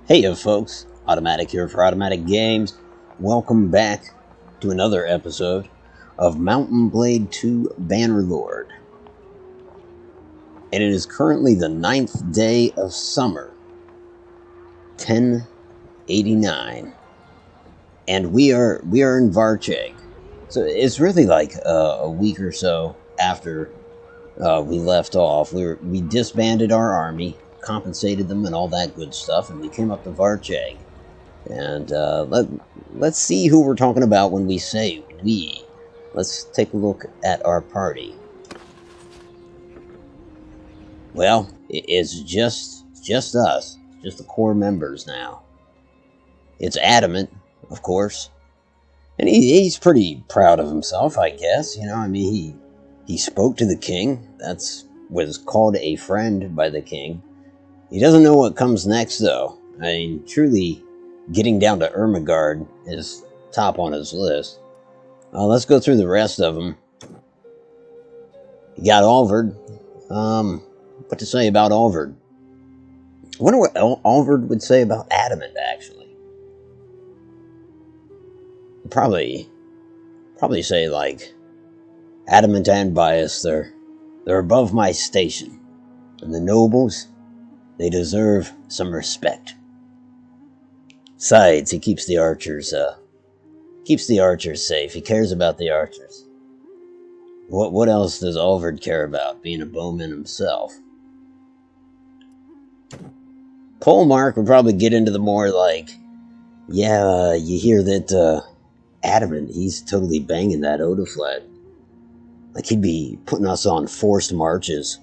Hey yo folks, Automatic here for Automatic Games. Welcome back to another episode of Mountain Blade 2 Bannerlord. And it is currently the 9th day of summer, 1089. And we are in Varcheg. So it's really like a week or so after we left off. We disbanded our army, compensated them and all that good stuff, and we came up to Varcheg. And let's see who we're talking about when we say we. Let's take a look at our party. Well, it's just us, just the core members now. It's Adamant, of course, and he's pretty proud of himself, I guess. You know, I mean, he spoke to the king. That's was called a friend by the king. He doesn't know what comes next, though. I mean, truly, getting down to Ermagard is top on his list. Let's go through the rest of them. You got Alvard. What to say about Alvard? I wonder what Alvard would say about Adamant, actually. Probably say, like, Adamant and Bias, they're above my station. And the nobles, they deserve some respect. Besides, he keeps the archers safe. He cares about the archers. What else does Alvard care about, being a bowman himself? Polmark would probably get into the more like, yeah, you hear that Adamant, he's totally banging that Odafled. Like he'd be putting us on forced marches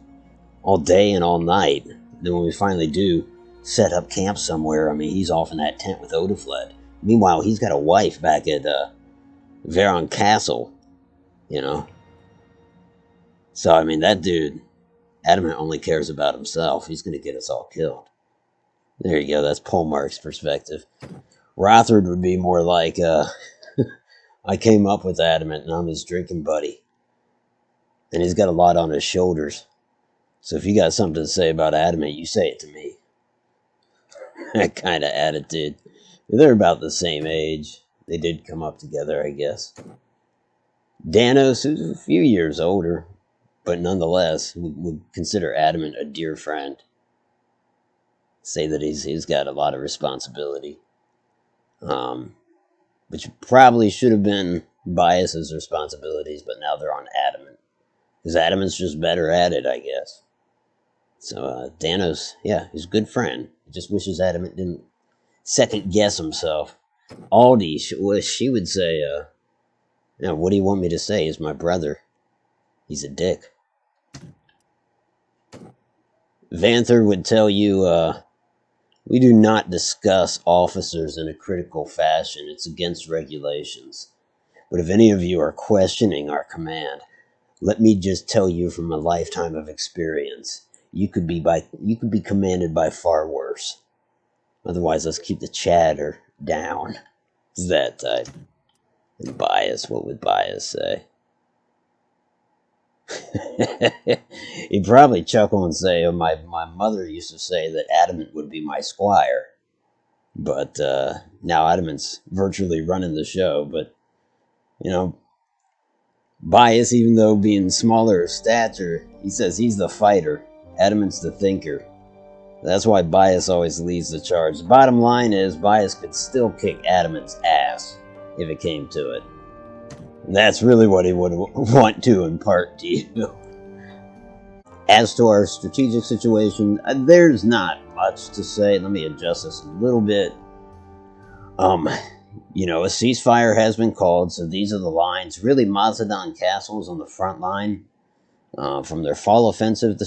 all day and all night. Then when we finally do set up camp somewhere, I mean, he's off in that tent with Odafled. Meanwhile, he's got a wife back at Vlandian Castle, you know. So, I mean, that dude, Adamant only cares about himself. He's going to get us all killed. There you go, that's Polmark's perspective. Rothard would be more like, I came up with Adamant and I'm his drinking buddy. And he's got a lot on his shoulders. So if you got something to say about Adamant, you say it to me. That kind of attitude. They're about the same age. They did come up together, I guess. Danos, who's a few years older, but nonetheless would consider Adamant a dear friend. Say that he's got a lot of responsibility. Which probably should have been Bias's responsibilities, but now they're on Adamant. Because Adamant's just better at it, I guess. So, Danos, yeah, he's a good friend. He just wishes Adamant didn't second guess himself. Aldi, she would say, now, what do you want me to say? He's my brother. He's a dick. Vanther would tell you, we do not discuss officers in a critical fashion. It's against regulations. But if any of you are questioning our command, let me just tell you from a lifetime of experience, you could be commanded by far worse. Otherwise, let's keep the chatter down. It's that type. And Bias, what would Bias say? He'd probably chuckle and say, oh, my mother used to say that Adamant would be my squire. But now Adamant's virtually running the show. But, you know, Bias, even though being smaller of stature, he says he's the fighter. Adamant's the thinker. That's why Bias always leads the charge. The bottom line is, Bias could still kick Adamant's ass if it came to it. And that's really what he would want to impart to you. As to our strategic situation, there's not much to say. Let me adjust this a little bit. You know, a ceasefire has been called, so these are the lines. Really, Mazadon Castle is on the front line. From their fall offensive, the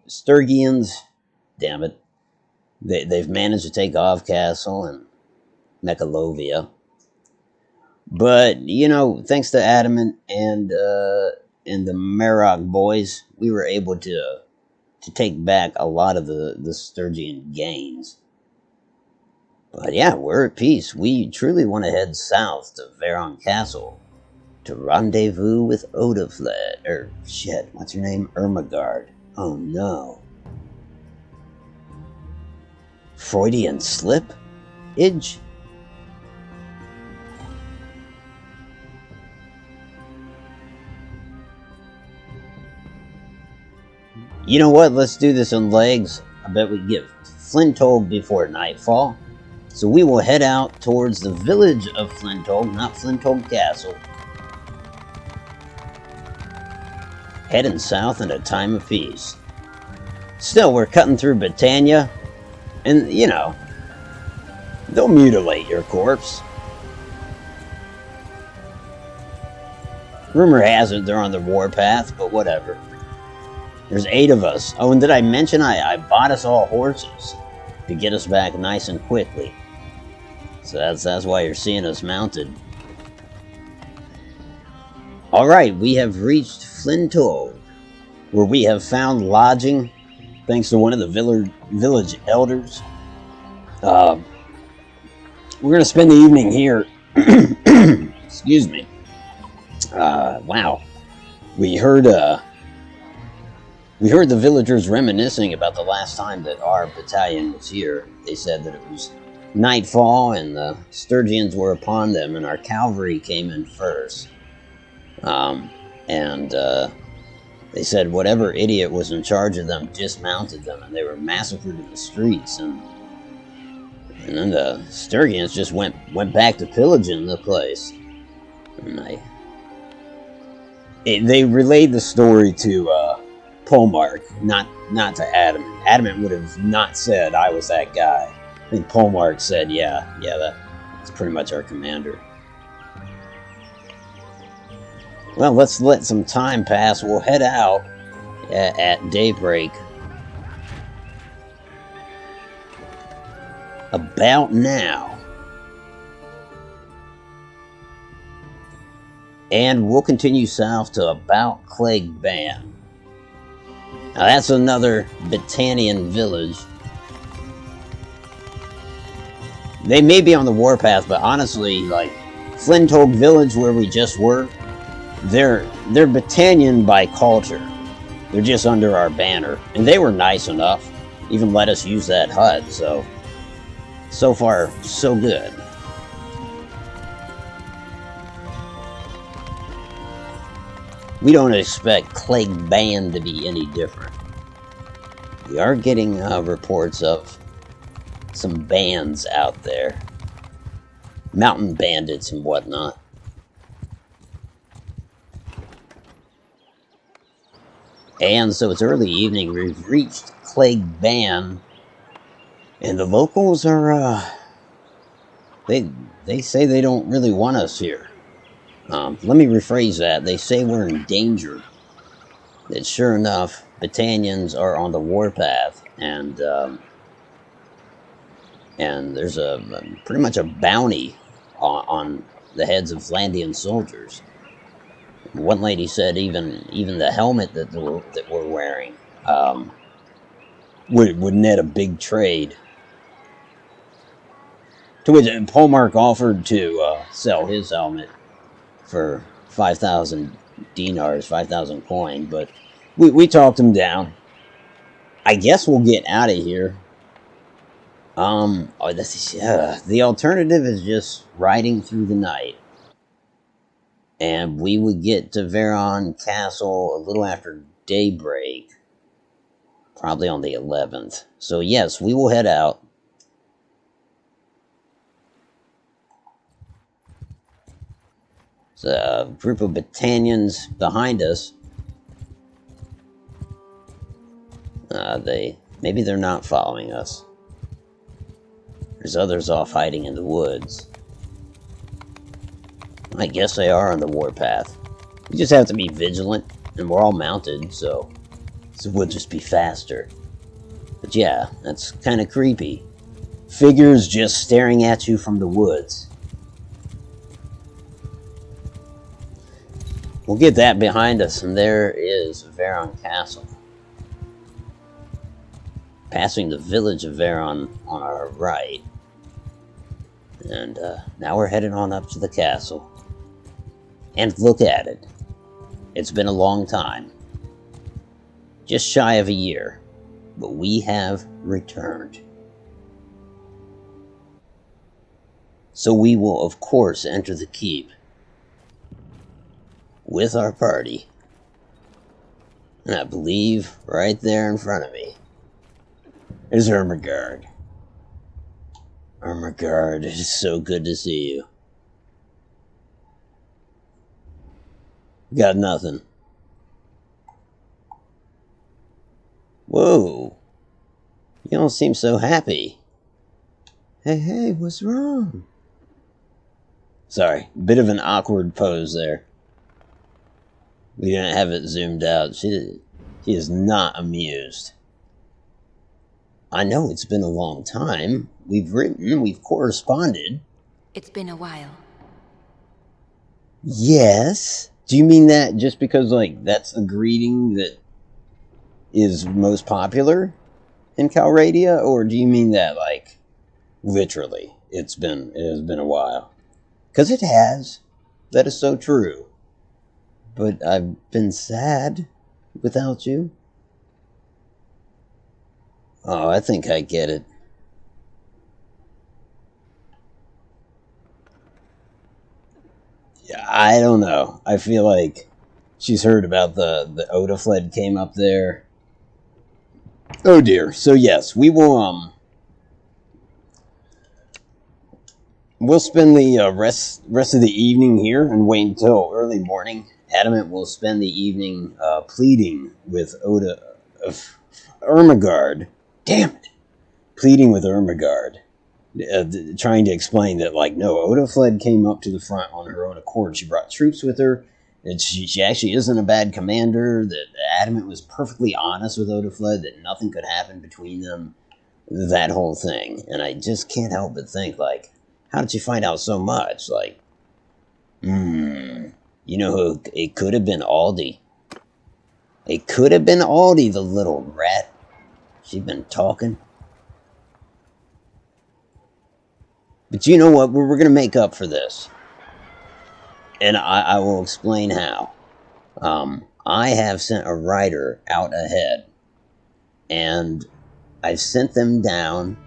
Sturgians, damn it, they've managed to take Ov Castle and Mekalovia. But, you know, thanks to Adamant and the Marok boys, we were able to take back a lot of the Sturgian gains. But yeah, we're at peace. We truly want to head south to Vlandian Castle to rendezvous with Odafled. What's her name? Ermagard. Oh no. Freudian slip? Idge? You know what? Let's do this on legs. I bet we can get Flintog before nightfall. So we will head out towards the village of Flintog, not Flintog Castle. Heading south in a time of peace. Still, we're cutting through Britannia, and, you know, they'll mutilate your corpse. Rumor has it they're on the warpath, but whatever. There's 8 of us. Oh, and did I mention I bought us all horses to get us back nice and quickly. So that's why you're seeing us mounted. Alright, we have reached Flintog, where we have found lodging, thanks to one of the village elders. We're going to spend the evening here. Excuse me. Wow. We heard the villagers reminiscing about the last time that our battalion was here. They said that it was nightfall and the Sturgians were upon them, and our cavalry came in first. They said whatever idiot was in charge of them dismounted them, and they were massacred in the streets. And then the Sturgians just went back to pillaging the place. And they relayed the story to Polmark, not to Adamant. Adamant would have not said I was that guy. I think Polmark said, yeah, that's pretty much our commander. Well, let's let some time pass. We'll head out at daybreak. About now. And we'll continue south to about Clegg Ban. Now that's another Britannian village. They may be on the warpath, but honestly, like Flintog village where we just were, they're Britannian by culture. They're just under our banner. And they were nice enough. Even let us use that hut, so far, so good. We don't expect Clegg Ban to be any different. We are getting reports of some bands out there. Mountain bandits and whatnot. And so it's early evening. We've reached Clegg Ban. And the locals are, they say they don't really want us here. Let me rephrase that. They say we're in danger. That sure enough, Britannians are on the warpath, and there's pretty much a bounty on the heads of Vlandian soldiers. One lady said even the helmet that we're wearing would net a big trade. To which Polmark offered to sell his helmet for 5,000 dinars, 5,000 coin, but we talked him down. I guess we'll get out of here. The alternative is just riding through the night. And we would get to Veron Castle a little after daybreak. Probably on the 11th. So yes, we will head out. There's a group of Britannians behind us. Maybe they're not following us. There's others off hiding in the woods. I guess they are on the warpath. We just have to be vigilant, and we're all mounted, so we'll just be faster. But yeah, that's kind of creepy. Figures just staring at you from the woods. We'll get that behind us, and there is Veron Castle. Passing the village of Veron on our right. And now we're heading on up to the castle. And look at it. It's been a long time. Just shy of a year. But we have returned. So we will, of course, enter the keep with our party. And I believe right there in front of me is Ermengarde. Ermengarde, it is so good to see you. Got nothing. Whoa. You don't seem so happy. Hey, what's wrong? Sorry, bit of an awkward pose there. We didn't have it zoomed out. She is not amused. I know it's been a long time. We've written, we've corresponded. It's been a while. Yes? Do you mean that just because, like, that's the greeting that is most popular in Calradia? Or do you mean that, like, literally, it has been a while? Because it has. That is so true. But I've been sad without you. Oh, I think I get it. Yeah, I don't know. I feel like she's heard about the Odafled came up there. Oh dear. So yes, we will we'll spend the rest of the evening here and wait until early morning. Adamant will spend the evening pleading with Ermengarde. Damn it! Pleading with Ermengarde. Trying to explain that, like, no, Odafled came up to the front on her own accord. She brought troops with her. And she actually isn't a bad commander. That Adamant was perfectly honest with Odafled, that nothing could happen between them. That whole thing. And I just can't help but think, like, how did you find out so much? Like, you know who? It could have been Aldi. It could have been Aldi, the little rat. She'd been talking. But you know what? We're going to make up for this. And I will explain how. I have sent a rider out ahead. And I've sent them down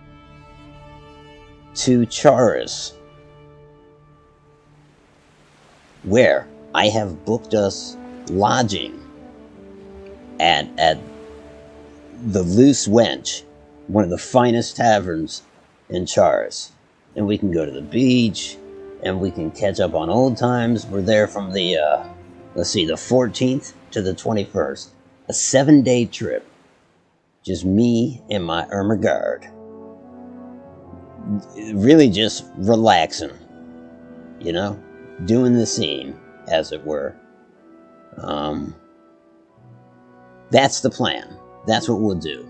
to Charis, where I have booked us lodging at the Loose Wench, one of the finest taverns in Charis. And we can go to the beach, and we can catch up on old times. We're there from the, the 14th to the 21st. A 7-day trip. Just me and my Ermengarde. Really just relaxing. You know? Doing the scene, as it were. That's the plan. That's what we'll do.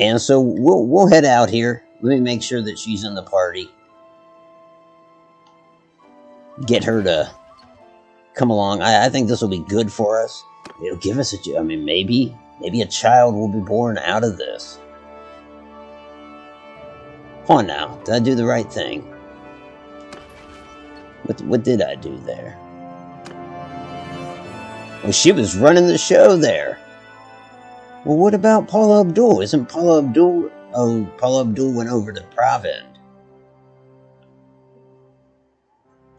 And so we'll head out here. Let me make sure that she's in the party. Get her to come along. I think this will be good for us. It'll give us maybe a child will be born out of this. Hold on now. Did I do the right thing? What did I do there? Well, she was running the show there. Well, what about Paula Abdul? Isn't Paula Abdul... Oh, Paula Abdul went over to Provid.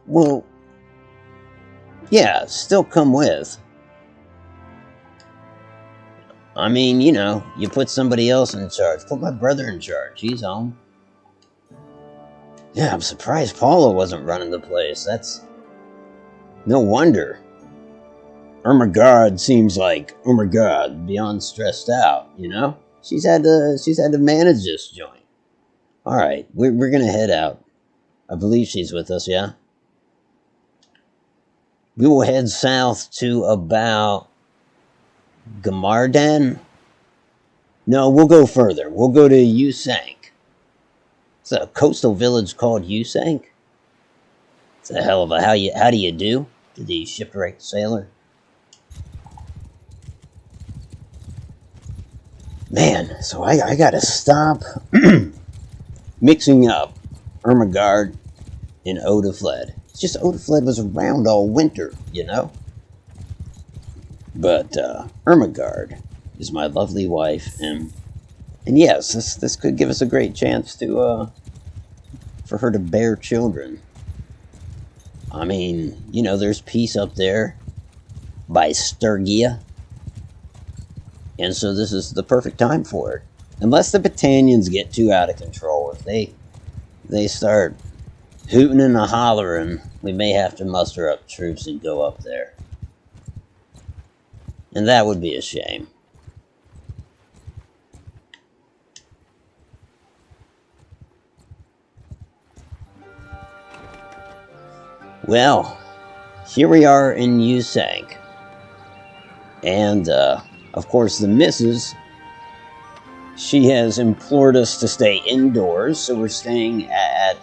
Well, yeah, still come with. I mean, you know, you put somebody else in charge. Put my brother in charge. He's home. Yeah, I'm surprised Paula wasn't running the place. That's... no wonder. Ermengarde seems like Ermengarde, beyond stressed out, you know? She's had to manage this joint. Alright, we're gonna head out. I believe she's with us, yeah? We will head south to about Gamardan? No, we'll go further. We'll go to Usank. It's a coastal village called Usank. It's a hell of a how do you do to the shipwrecked sailor. Man, so I gotta stop mixing up Ermengarde and Odafled. It's just Odafled was around all winter, you know? But Ermengarde is my lovely wife, and And yes, this could give us a great chance to for her to bear children. I mean, you know, there's peace up there by Sturgia, and so this is the perfect time for it. Unless the Battanians get too out of control, if they start hooting and hollering, we may have to muster up troops and go up there. And that would be a shame. Well, here we are in Usank. And, of course, the missus, she has implored us to stay indoors, so we're staying at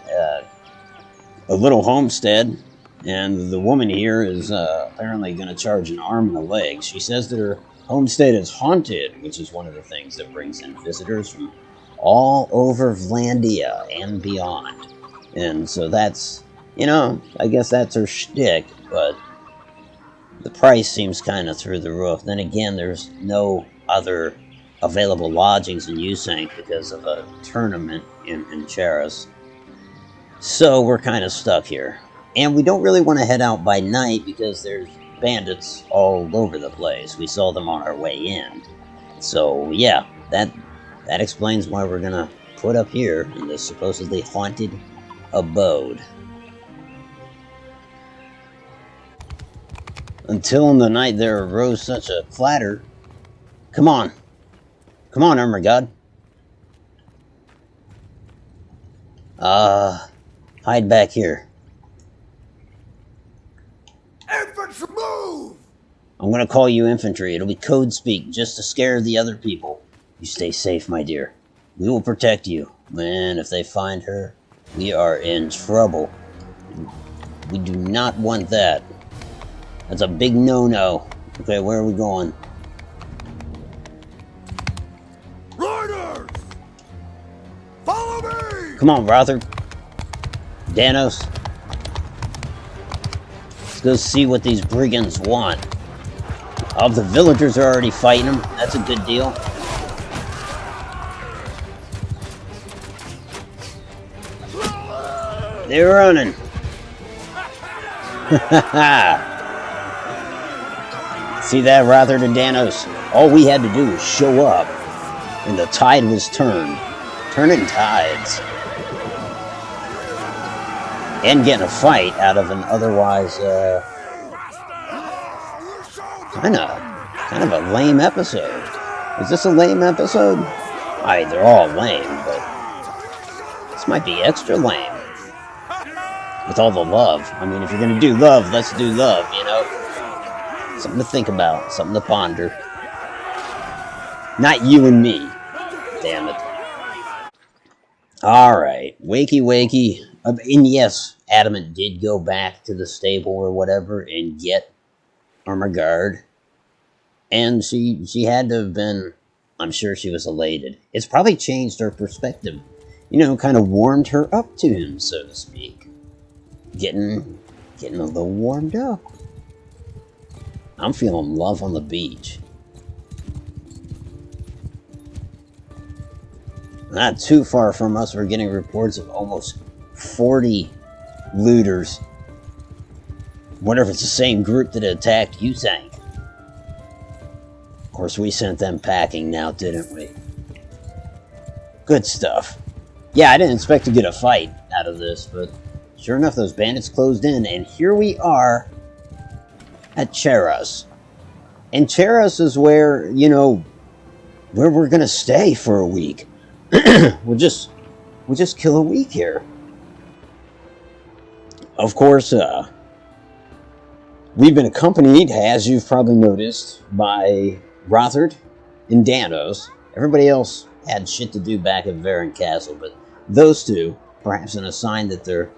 a little homestead, and the woman here is apparently going to charge an arm and a leg. She says that her homestead is haunted, which is one of the things that brings in visitors from all over Vlandia and beyond. And so that's, you know, I guess that's her shtick, but the price seems kind of through the roof. Then again, there's no other available lodgings in Usank because of a tournament in Charis. So we're kind of stuck here. And we don't really want to head out by night because there's bandits all over the place. We saw them on our way in. So yeah, that explains why we're gonna put up here in this supposedly haunted abode. Until in the night there arose such a clatter. Come on. Come on, Armor God. Hide back here. Infantry, move! I'm gonna call you infantry. It'll be code speak just to scare the other people. You stay safe, my dear. We will protect you. Man, if they find her, we are in trouble. We do not want that. That's a big no-no. Okay, where are we going? Riders! Follow me! Come on, Rother. Danos. Let's go see what these brigands want. Oh, the villagers are already fighting them. That's a good deal. They're running. See that, Rother to Danos? All we had to do was show up, and the tide was turned. Turning tides. And getting a fight out of an otherwise, kind of a lame episode. Is this a lame episode? They're all lame, but this might be extra lame. With all the love. I mean, if you're gonna do love, let's do love, you know? Something to think about, something to ponder. Not you and me. Damn it. Alright, wakey wakey. And yes, Adamant did go back to the stable or whatever and get Armor Guard. And she had to have been, I'm sure she was elated. It's probably changed her perspective. You know, kind of warmed her up to him, so to speak. Getting a little warmed up. I'm feeling love on the beach. Not too far from us, we're getting reports of almost 40 looters. Wonder if it's the same group that attacked Usank. Of course, we sent them packing now, didn't we? Good stuff. Yeah, I didn't expect to get a fight out of this, but sure enough, those bandits closed in, and here we are at Charis. And Charis is where, you know, where we're gonna stay for a week. We'll just kill a week here. Of course, we've been accompanied, as you've probably noticed, by Rothard and Danos. Everybody else had shit to do back at Varen Castle, but those two, perhaps in a sign that they're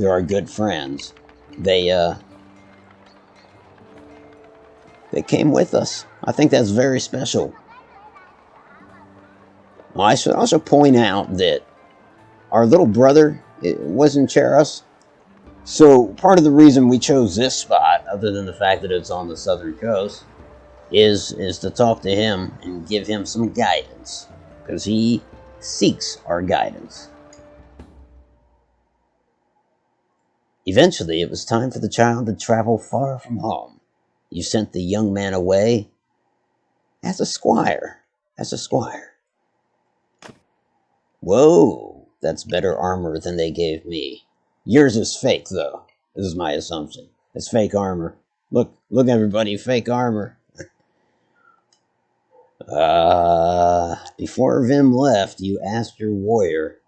our good friends, they came with us. I think that's very special. Well, I should also point out that our little brother was in Charis. So part of the reason we chose this spot, other than the fact that it's on the southern coast, is to talk to him and give him some guidance. because he seeks our guidance. Eventually, it was time for the child to travel far from home. You sent the young man away as a squire. Whoa, that's better armor than they gave me. Yours is fake, though. This is my assumption. It's fake armor. Look, everybody, fake armor. Before Vim left, you asked your warrior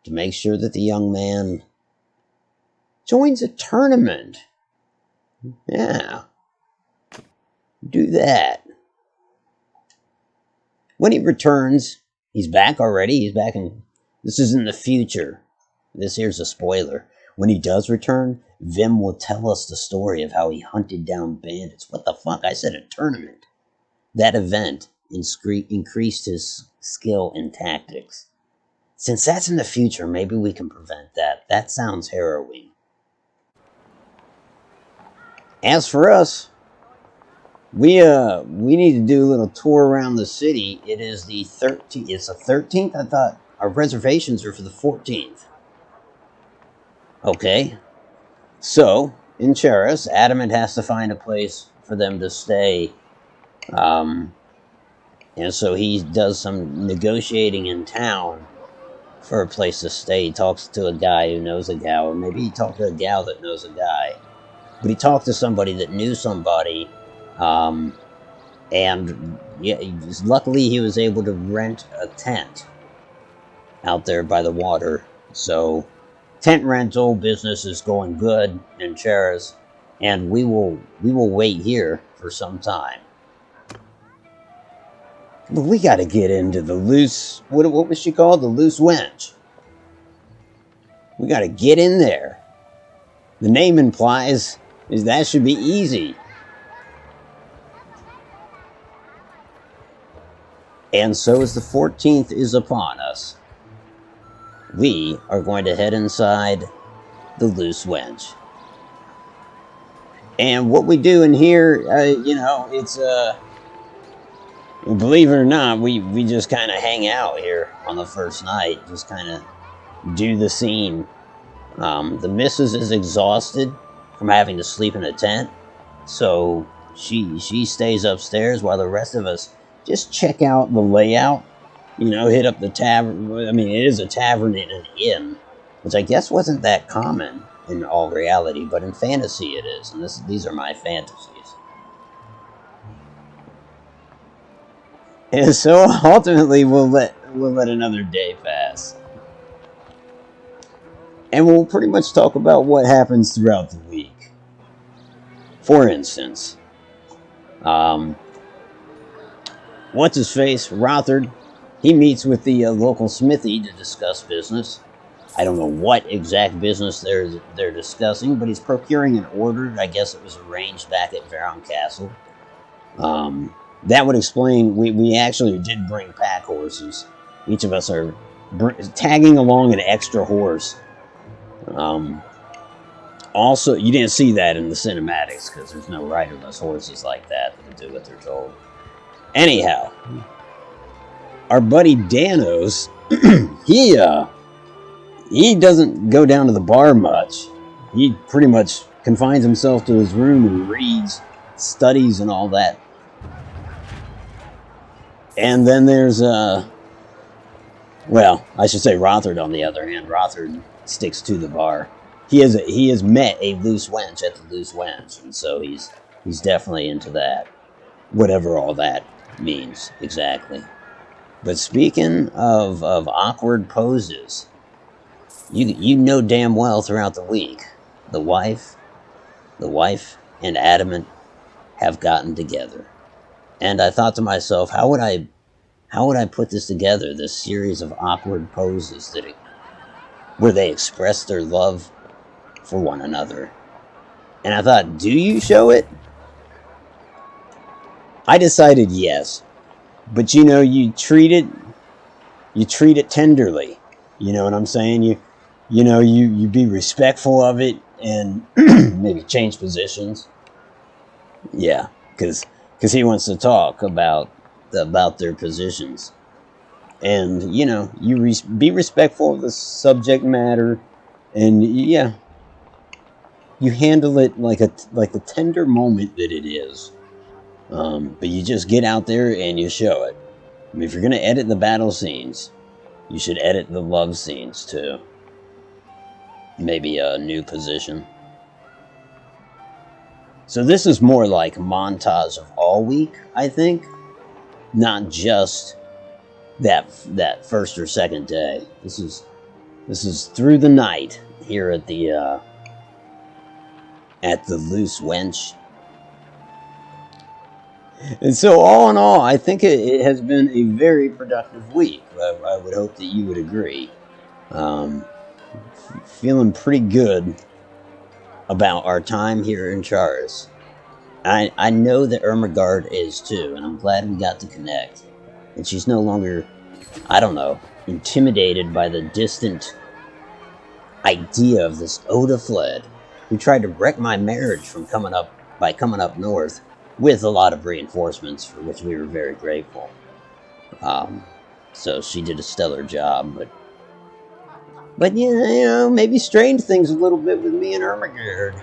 to make sure that the young man joins a tournament. Yeah. Do that. When he returns, he's back already. He's back in... This is in the future. This here's a spoiler. When he does return, Vim will tell us the story of how he hunted down bandits. What the fuck? I said a tournament. That event increased his skill in tactics. Since that's in the future, maybe we can prevent that. That sounds harrowing. As for us, we need to do a little tour around the city. It is the 13th. It's the 13th? I thought our reservations are for the 14th. Okay. So, in Cheris, Adamant has to find a place for them to stay. And so he does some negotiating in town for a place to stay. He talks to a guy who knows a gal, or maybe he talked to a gal that knows a guy. But he talked to somebody that knew somebody, and yeah, luckily he was able to rent a tent out there by the water. So, tent rental business is going good in Cheris, and we will wait here for some time. But we got to get into the loose... What was she called? The loose wench. We got to get in there. The name implies is that should be easy. And so as the 14th is upon us, we are going to head inside the loose wench. And what we do in here, it's... Believe it or not, we just kind of hang out here on the first night. Just kind of do the scene. The missus is exhausted from having to sleep in a tent. So she stays upstairs while the rest of us just check out the layout. Hit up the tavern. I mean, it is a tavern in an inn, which I guess wasn't that common in all reality. But in fantasy it is. And these are my fantasies. And so ultimately we'll let another day pass. And we'll pretty much talk about what happens throughout the week. For instance, what's his face? Rothard. He meets with the local smithy to discuss business. I don't know what exact business they're discussing, but he's procuring an order. I guess it was arranged back at Varon Castle. That would explain, we actually did bring pack horses. Each of us are tagging along an extra horse. Also, you didn't see that in the cinematics, because there's no riderless horses like that do what they're told. Anyhow, our buddy Danos, he doesn't go down to the bar much. He pretty much confines himself to his room and reads, studies, and all that. And then there's, I should say Rothard on the other hand. Rothard sticks to the bar. He has met a loose wench at the loose wench, and so he's definitely into that. Whatever all that means, exactly. But speaking of awkward poses, you know damn well throughout the week, the wife and Adamant have gotten together. And I thought to myself, how would I put this together, this series of awkward poses where they express their love for one another? And I thought, do you show it? I decided yes. But you treat it tenderly. You know what I'm saying? You be respectful of it and maybe change positions. Yeah, because he wants to talk about their positions. And, you know, you be respectful of the subject matter, and, yeah, you handle it like the tender moment that it is. But you just get out there and you show it. I mean, if you're going to edit the battle scenes, you should edit the love scenes, too. Maybe a new position. So this is more like a montage of all week, I think. Not just that first or second day. This is through the night here at the Loose Wench. And so all in all, I think it has been a very productive week. I would hope that you would agree. Feeling pretty good about our time here in Charis. I know that Ermengarde is too, and I'm glad we got to connect. And she's no longer, I don't know, intimidated by the distant idea of this Odafled, who tried to wreck my marriage from coming up north with a lot of reinforcements, for which we were very grateful. So she did a stellar job, but you know, maybe strained things a little bit with me and Ermengarde.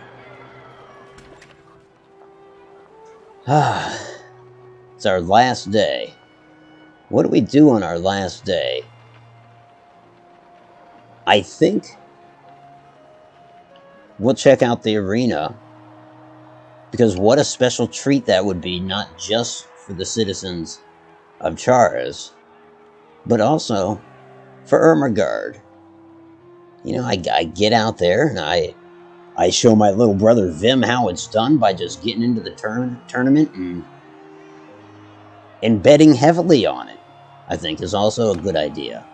It's our last day. What do we do on our last day? I think we'll check out the arena, because what a special treat that would be, not just for the citizens of Charis, but also for Ermengarde. You know, I get out there and I show my little brother Vim how it's done by just getting into the tournament and betting heavily on it, I think, is also a good idea.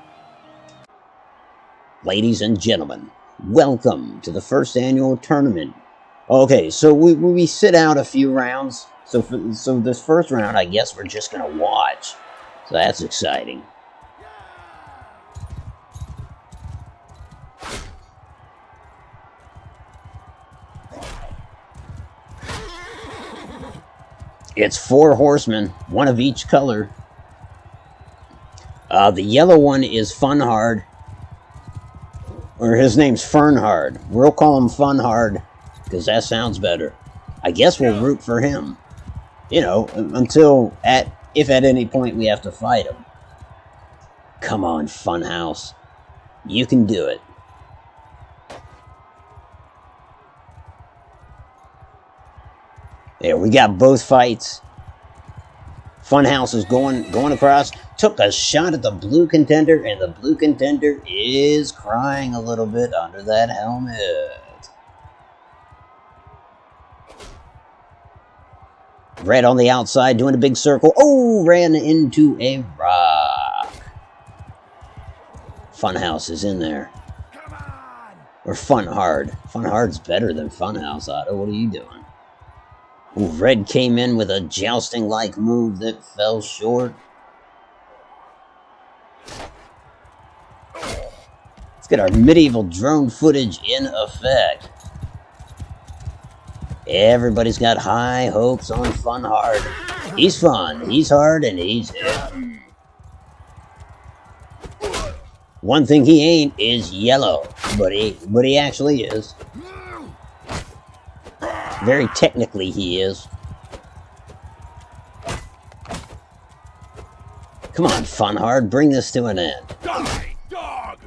Ladies and gentlemen, welcome to the first annual tournament. Okay, so we sit out a few rounds. So this first round, I guess we're just gonna watch. So that's exciting. It's 4 horsemen, one of each color. The yellow one is Funhard, or his name's Fernhard. We'll call him Funhard, because that sounds better. I guess we'll root for him. You know, if at any point we have to fight him. Come on, Funhouse. You can do it. There, we got both fights. Funhouse is going across. Took a shot at the blue contender, and the blue contender is crying a little bit under that helmet. Red on the outside, doing a big circle. Oh, ran into a rock. Funhouse is in there. Or Funhard. Funhard's better than Funhouse, Otto. What are you doing? Ooh, Red came in with a jousting-like move that fell short. Let's get our medieval drone footage in effect. Everybody's got high hopes on Funhard. He's fun, he's hard, and he's hidden. One thing he ain't is yellow, but he actually is. Very technically, he is. Come on, Funhard, bring this to an end. Die, dog!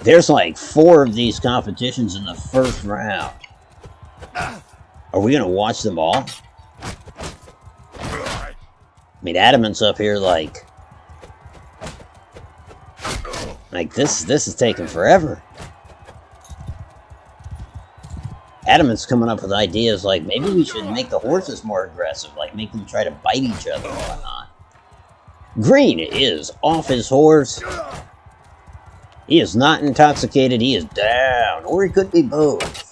There's like 4 of these competitions in the first round. Are we gonna watch them all? I mean, Adamant's up here like this is taking forever. Adamant's coming up with ideas like maybe we should make the horses more aggressive, like make them try to bite each other and whatnot. Green is off his horse. He is not intoxicated, he is down, or he could be both.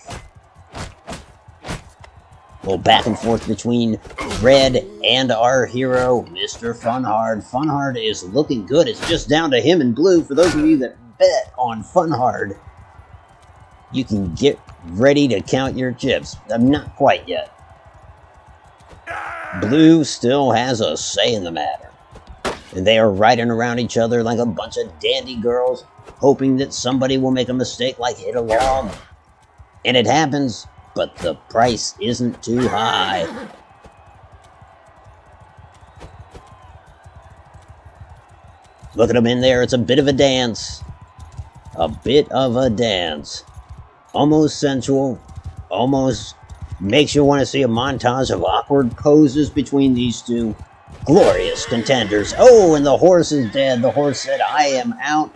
A little back and forth between Red and our hero, Mr. Funhard. Funhard is looking good. It's just down to him and Blue. For those of you that bet on Funhard, you can get ready to count your chips. I'm not quite yet. Blue still has a say in the matter. And they are riding around each other like a bunch of dandy girls, hoping that somebody will make a mistake like hit a log. And it happens, but the price isn't too high. Look at them in there, it's a bit of a dance. A bit of a dance. Almost sensual, almost makes you want to see a montage of awkward poses between these two glorious contenders. Oh, and the horse is dead. The horse said, I am out.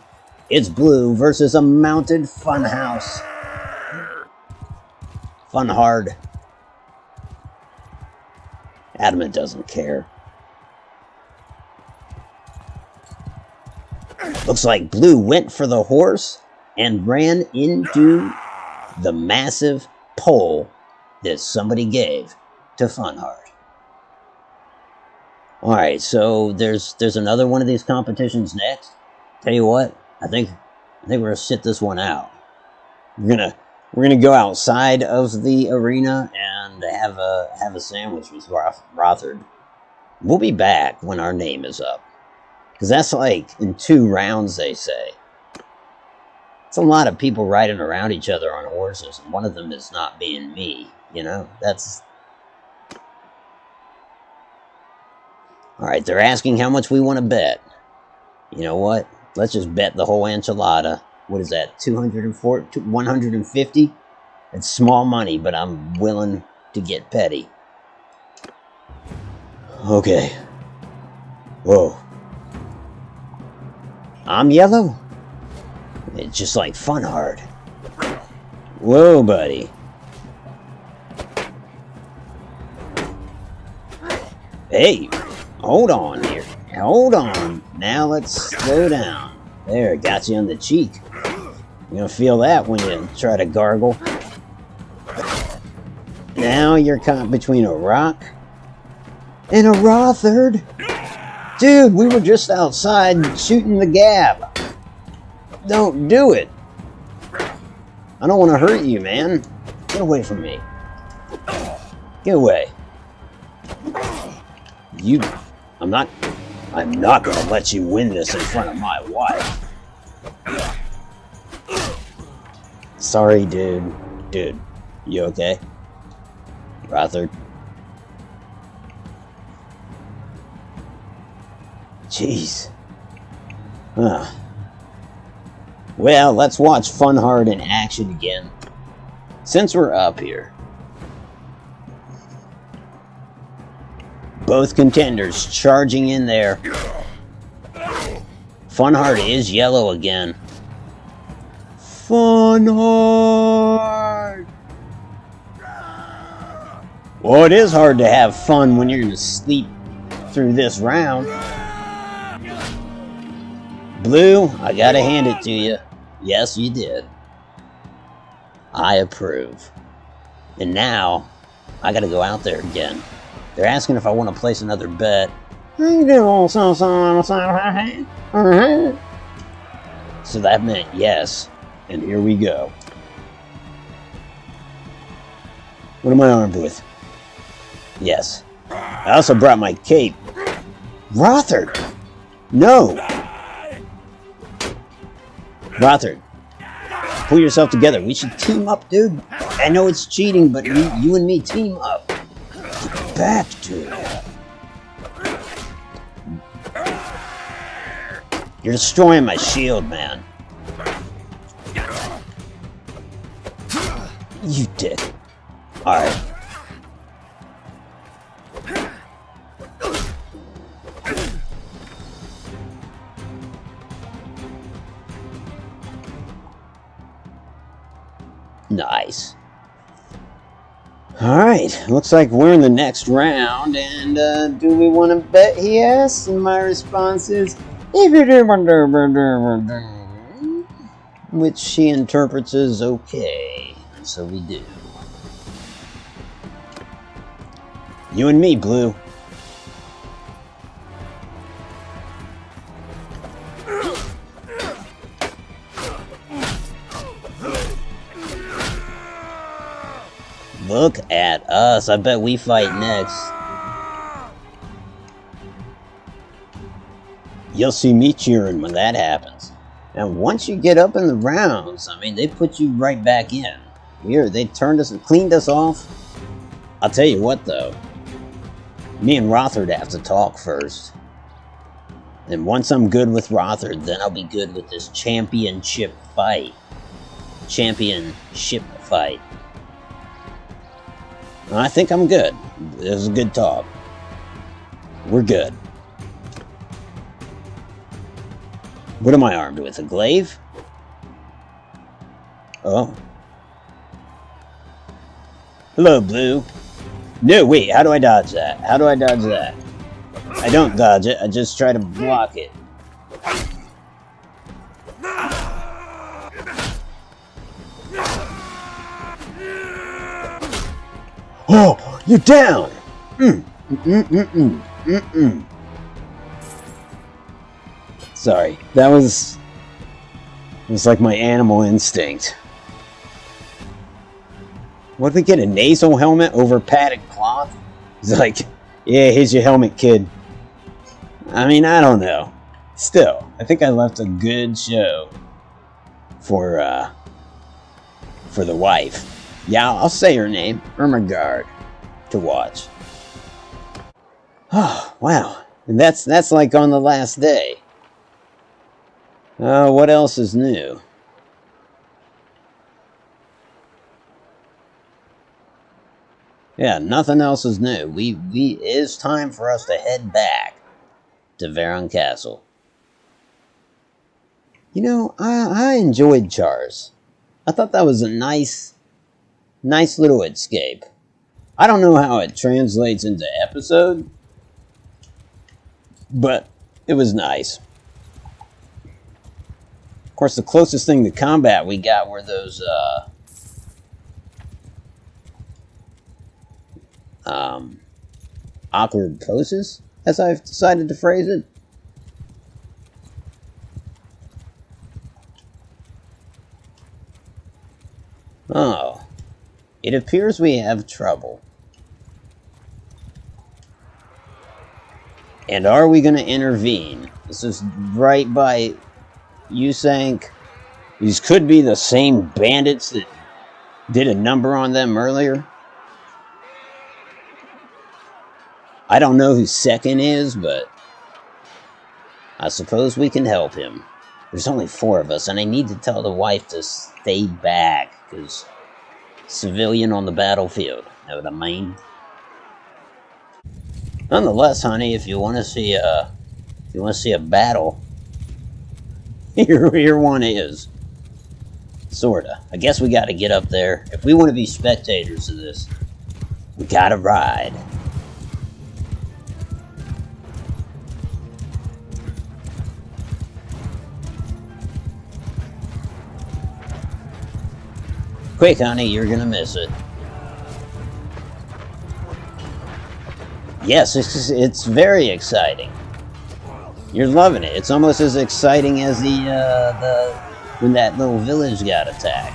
It's Blue versus a mounted funhouse. Fun hard. Adamant doesn't care. Looks like Blue went for the horse and ran into the massive pole that somebody gave to Funhard. Alright, so there's another one of these competitions next. Tell you what, I think we're gonna sit this one out. We're gonna go outside of the arena and have a sandwich with Rothard. We'll be back when our name is up. Because that's like in 2 rounds, they say. It's a lot of people riding around each other on horses, and one of them is not being me, you know? That's... Alright, they're asking how much we want to bet. You know what? Let's just bet the whole enchilada. What is that, 240, 150? It's small money, but I'm willing to get petty. Okay. Whoa. I'm yellow? It's just like Funhard. Whoa, buddy. Hey, hold on here. Hold on. Now let's slow down. There, got you on the cheek. You're gonna feel that when you try to gargle. Now you're caught between a rock and a Rothard. Dude, we were just outside shooting the gab. Don't do it. I don't want to hurt you, man. Get away from me. Get away. I'm not gonna let you win this in front of my wife. Sorry, dude. Dude, you okay? Rothard? Jeez. Huh. Well, let's watch Funhard in action again. Since we're up here. Both contenders charging in there. Funhard is yellow again. Funhard! Well, it is hard to have fun when you're going to sleep through this round. Blue, I gotta hand it to you. Yes, you did. I approve. And now, I gotta go out there again. They're asking if I want to place another bet. So that meant yes. And here we go. What am I armed with? Yes. I also brought my cape. Rothard! No! Rothard, pull yourself together. We should team up, dude. I know it's cheating, but you and me team up. Get back, dude. You're destroying my shield, man. You dick. Alright. Nice. Alright, looks like we're in the next round, and do we want to bet, he asks? And my response is, if you do, which she interprets as okay. So we do. You and me, Blue. Look at us. I bet we fight next. You'll see me cheering when that happens. And once you get up in the rounds, I mean, they put you right back in. Here, they turned us and cleaned us off. I'll tell you what, though. Me and Rothard have to talk first. And once I'm good with Rothard, then I'll be good with this championship fight. Championship fight. I think I'm good. It was a good talk. We're good. What am I armed with? A glaive? Oh. Hello, Blue. No, wait, how do I dodge that? How do I dodge that? I don't dodge it, I just try to block it. Oh, you're down! Sorry, that was... It was like my animal instinct. What, we get a nasal helmet over padded cloth? He's like, yeah, here's your helmet, kid. I mean, I don't know. Still, I think I left a good show for the wife. Yeah, I'll say her name, Ermengarde, to watch. Oh, wow. And that's like on the last day. What else is new? Yeah, nothing else is new. It's time for us to head back to Varon Castle. You know, I enjoyed Chars. I thought that was a nice little escape. I don't know how it translates into episode, but it was nice. Of course, the closest thing to combat we got were those, awkward poses, as I've decided to phrase it. Oh, it appears we have trouble. And are we going to intervene? This is right by Usank. These could be the same bandits that did a number on them earlier. I don't know who second is, but I suppose we can help him. There's only 4 of us, and I need to tell the wife to stay back, because civilian on the battlefield, know what I mean? Nonetheless, honey, if you want to see a battle, here one is. Sorta. I guess we got to get up there. If we want to be spectators of this, we got to ride. Quick, honey, you're gonna miss it. Yes, it's very exciting. You're loving it. It's almost as exciting as the when that little village got attacked.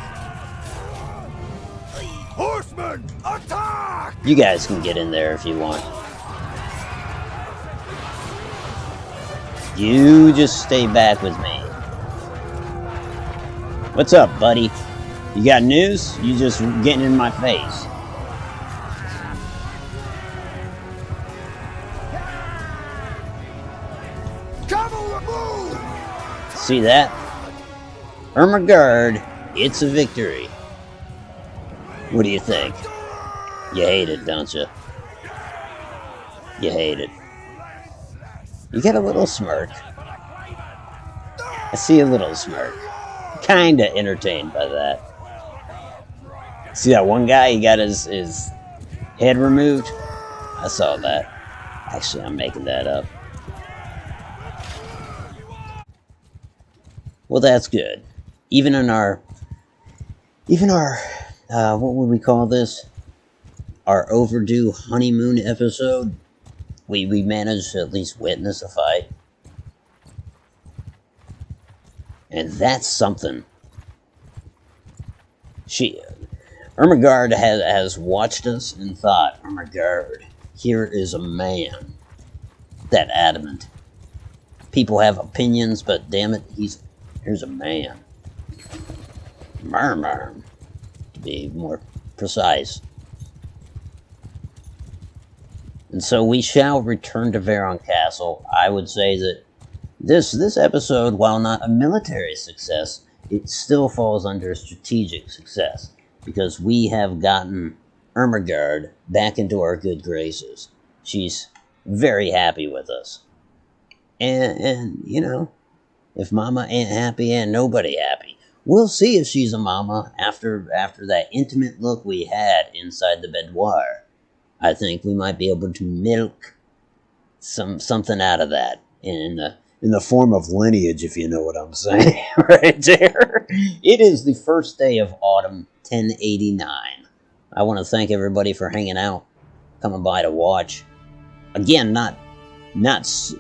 Horsemen, attack! You guys can get in there if you want. You just stay back with me. What's up, buddy? You got news? You just getting in my face. Cavalry move! See that? Ermengarde, it's a victory. What do you think? You hate it, don't you? You hate it. You get a little smirk. I see a little smirk. Kinda entertained by that. See that one guy, he got his head removed? I saw that. Actually, I'm making that up. Well, that's good. Even our, what would we call this? Our overdue honeymoon episode, we managed to at least witness a fight. And that's something. Ermengarde has watched us and thought, Ermengarde, here is a man. That adamant. People have opinions, but damn it, here's a man. Murmur, to be more precise. And so we shall return to Veron Castle. I would say that this episode, while not a military success, it still falls under strategic success, because we have gotten Ermengarde back into our good graces. She's very happy with us. And you know, if Mama ain't happy, ain't nobody happy. We'll see if she's a mama after that intimate look we had inside the boudoir. I think we might be able to milk something out of that in the form of lineage, if you know what I'm saying, right there. It is the first day of autumn, 1089. I want to thank everybody for hanging out, coming by to watch. Again, this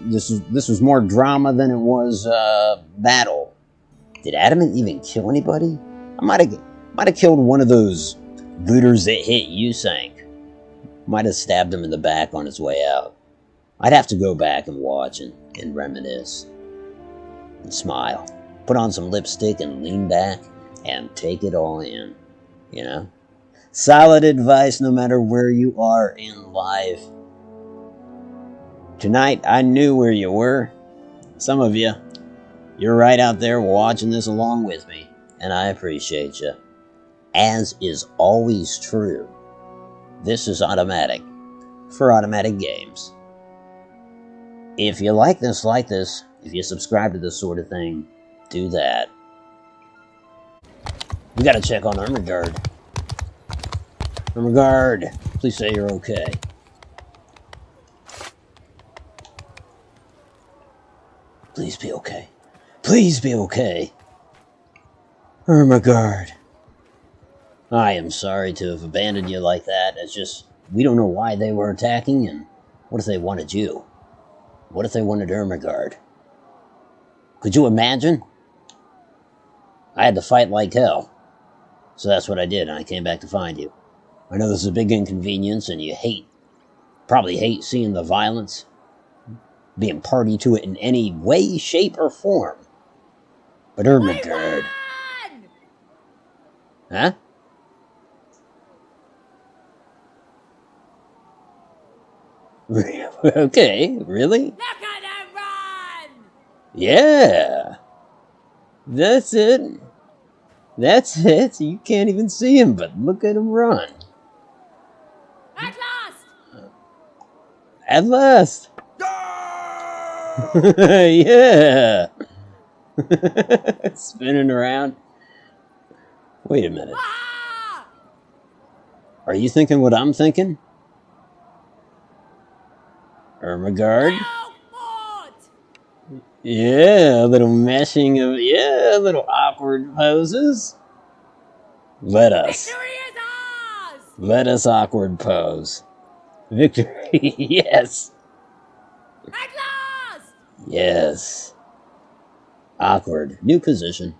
was more drama than it was battle. Did Adamant even kill anybody? I might have killed one of those looters that hit Usank. Might have stabbed him in the back on his way out. I'd have to go back and watch and reminisce. And smile. Put on some lipstick and lean back and take it all in. You know? Solid advice no matter where you are in life. Tonight, I knew where you were. Some of you. You're right out there watching this along with me. And I appreciate you. As is always true, this is automatic. For automatic games. If you like this, if you subscribe to this sort of thing, do that. We gotta check on Ermengarde. Ermengarde, please say you're okay. Please be okay. Please be okay. Ermengarde. I am sorry to have abandoned you like that. It's just, we don't know why they were attacking, and what if they wanted you? What if they wanted Ermengarde? Could you imagine? I had to fight like hell. So that's what I did, and I came back to find you. I know this is a big inconvenience, and you probably hate seeing the violence, being party to it in any way, shape, or form. But Ermengarde... Huh? Okay, really? Look at him run! Yeah. That's it. That's it. You can't even see him, but look at him run. At last! At last. No! Yeah. Spinning around. Wait a minute. Ah! Are you thinking what I'm thinking? Ermengarde? Well fought! Yeah, a little meshing of, a little awkward poses. Let us. Victory is ours! Let us awkward pose. Victory, yes. At last! Yes. Awkward. New position.